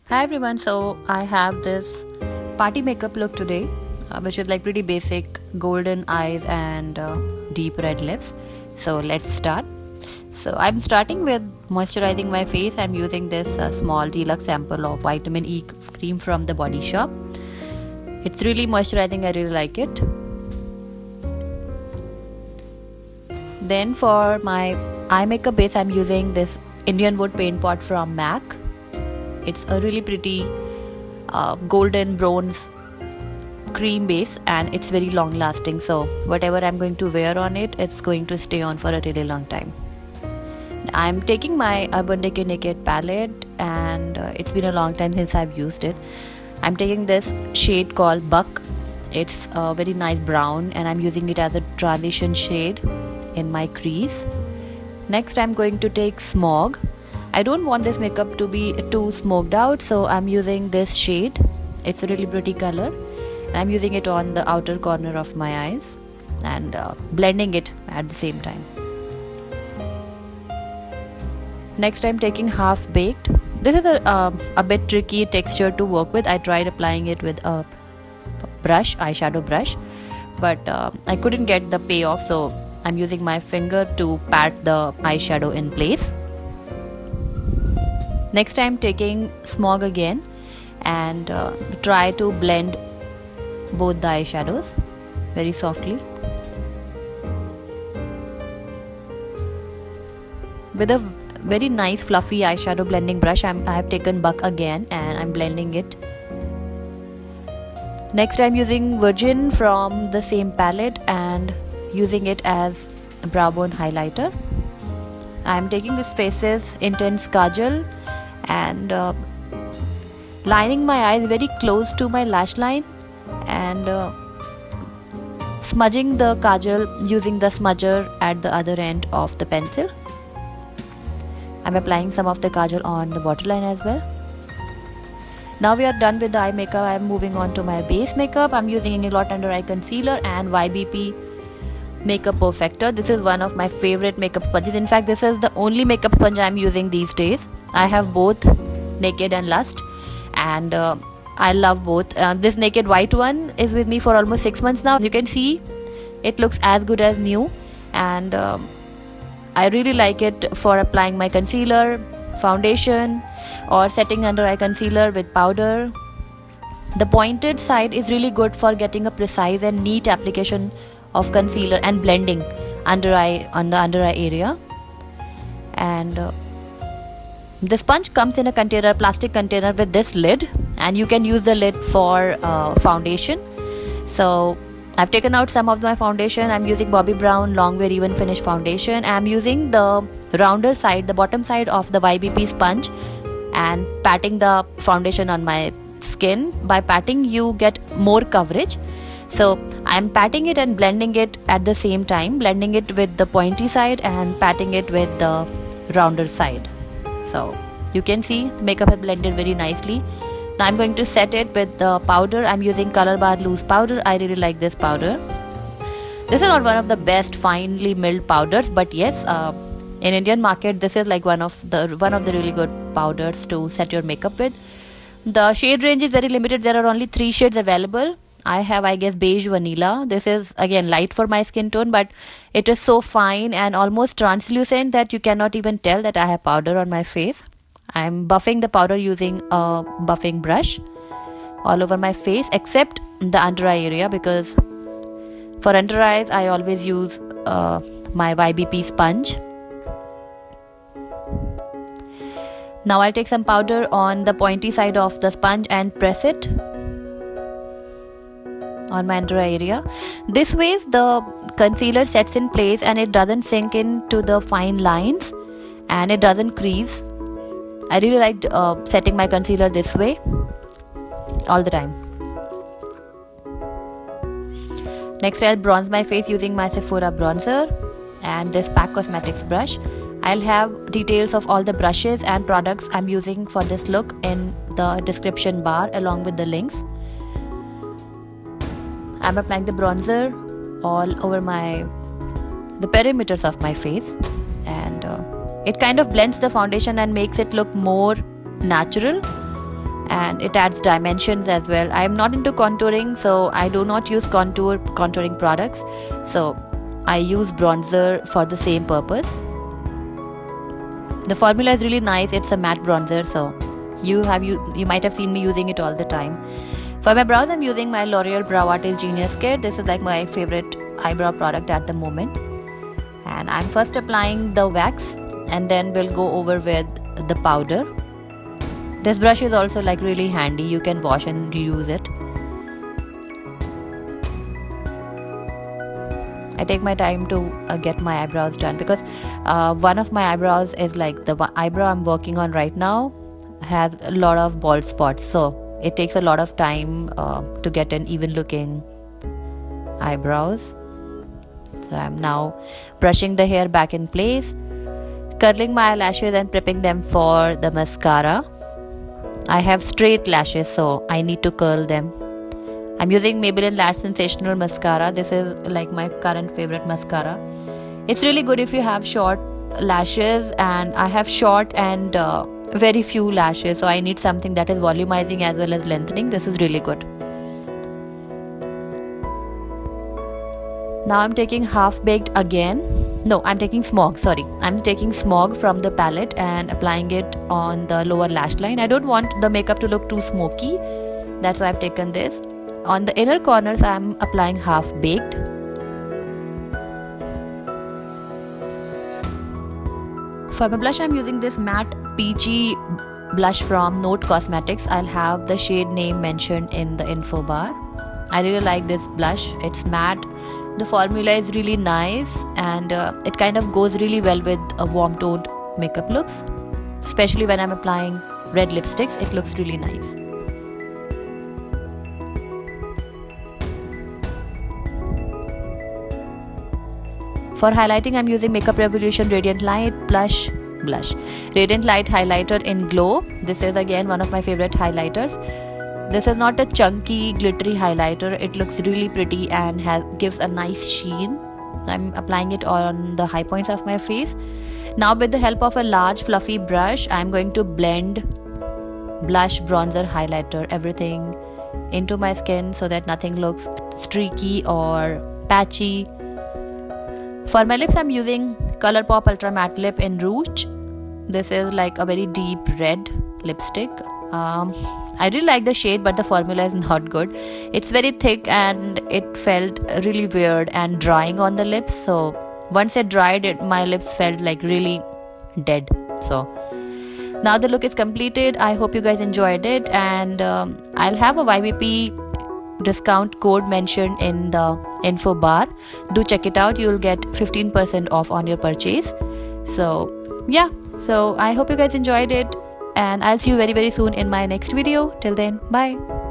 Hi everyone, so I have this party makeup look today, which is like pretty basic golden eyes and deep red lips. So let's start. So I'm starting with moisturizing my face. I'm using this small deluxe sample of vitamin E cream from the Body Shop. It's really moisturizing, I really like it. Then for my eye makeup base, I'm using this Indian wood paint pot from MAC. It's a really pretty golden bronze cream base and it's very long lasting, so whatever I'm going to wear on it, it's going to stay on for a really long time. I'm taking my Urban Decay Naked palette and it's been a long time since I've used it. I'm taking this shade called Buck. It's a very nice brown and I'm using it as a transition shade in my crease. Next I'm going to take Smog. I don't want this makeup to be too smoked out, so I'm using this shade. It's a really pretty color. I'm using it on the outer corner of my eyes and blending it at the same time. Next I'm taking Half Baked. This is a bit tricky texture to work with. I tried applying it with a brush, eyeshadow brush, but I couldn't get the payoff, so I'm using my finger to pat the eyeshadow in place. Next I'm taking Smog again and try to blend both the eyeshadows very softly. With a very nice fluffy eyeshadow blending brush, I have taken Buck again and I'm blending it. Next I'm using Virgin from the same palette and using it as a brow bone highlighter. I'm taking this Faces Intense Kajal and lining my eyes very close to my lash line and smudging the kajal using the smudger at the other end of the pencil. I'm applying some of the kajal on the waterline as well. Now we are done with the eye makeup. I'm moving on to my base makeup. I'm using Inglot Under Eye Concealer and YBP Makeup Perfector. This is one of my favorite makeup sponges. In fact, this is the only makeup sponge I'm using these days. I have both Naked and Lust and I love both. This Naked white one is with me for almost 6 months now. You can see it looks as good as new and I really like it for applying my concealer, foundation or setting under eye concealer with powder. The pointed side is really good for getting a precise and neat application of concealer and blending under eye on the under eye area. And the sponge comes in a container, plastic container with this lid, and you can use the lid for foundation. So I've taken out some of my foundation. I'm using Bobbi Brown Long Wear Even Finish foundation. I'm using the rounder side, the bottom side of the YBP sponge and patting the foundation on my skin. By patting you get more coverage. So I'm patting it and blending it at the same time, blending it with the pointy side and patting it with the rounder side. So you can see the makeup has blended very nicely. Now I'm going to set it with the powder. I'm using Color Bar Loose powder. I really like this powder. This is not one of the best finely milled powders, but yes, in Indian market this is like one of the really good powders to set your makeup with. The shade range is very limited. There are only 3 shades available. I have, I guess, beige vanilla. This is again light for my skin tone, but it is so fine and almost translucent that you cannot even tell that I have powder on my face. I'm buffing the powder using a buffing brush all over my face except the under eye area, because for under eyes I always use my YBP sponge. Now I'll take some powder on the pointy side of the sponge and press it on my under eye area. This way the concealer sets in place and it doesn't sink into the fine lines and it doesn't crease. I really like setting my concealer this way all the time. Next I'll bronze my face using my Sephora bronzer and this PAC Cosmetics brush. I'll have details of all the brushes and products I'm using for this look in the description bar along with the links. I'm applying the bronzer all over the perimeters of my face and it kind of blends the foundation and makes it look more natural. and it adds dimensions as well. I am not into contouring, so I do not use contouring products, so I use bronzer for the same purpose. The formula is really nice. It's a matte bronzer, so you might have seen me using it all the time. For my brows, I'm using my L'Oreal Brow Artist Genius Kit. This is like my favorite eyebrow product at the moment. And I'm first applying the wax, and then we'll go over with the powder. This brush is also like really handy. You can wash and reuse it. I take my time to get my eyebrows done, because one of my eyebrows is like the eyebrow I'm working on right now has a lot of bald spots, so it takes a lot of time to get an even looking eyebrows. So I'm now brushing the hair back in place, curling my eyelashes and prepping them for the mascara. I have straight lashes, so I need to curl them. I'm using Maybelline Lash Sensational Mascara. This is like my current favorite mascara. It's really good if you have short lashes, and I have short and very few lashes, so I need something that is volumizing as well as lengthening. This is really good. Now I'm taking Half Baked again. No, I'm taking Smog, sorry. I'm taking Smog from the palette and applying it on the lower lash line. I don't want the makeup to look too smoky. That's why I've taken this. On the inner corners, I'm applying Half Baked. For my blush, I'm using this matte peachy blush from Note Cosmetics. I'll have the shade name mentioned in the info bar. I really like this blush. It's matte. The formula is really nice, and it kind of goes really well with a warm toned makeup looks. Especially when I'm applying red lipsticks, it looks really nice. For highlighting, I'm using Makeup Revolution Radiant Light Blush. Radiant Light Highlighter in Glow. This is again one of my favorite highlighters. This is not a chunky glittery highlighter. It looks really pretty and gives a nice sheen. I'm applying it on the high points of my face. Now with the help of a large fluffy brush, I'm going to blend blush, bronzer, highlighter, everything into my skin so that nothing looks streaky or patchy. For my lips, I'm using Colourpop Ultra Matte Lip in Rouge. This is like a very deep red lipstick. I really like the shade, but the formula is not good. It's very thick and it felt really weird and drying on the lips. So once it dried, my lips felt like really dead. So now the look is completed. I hope you guys enjoyed it, and I'll have a YBP discount code mentioned in the info bar. Do check it out. You'll get 15% off on your purchase. So yeah, so I hope you guys enjoyed it, and I'll see you very soon in my next video. Till then, bye.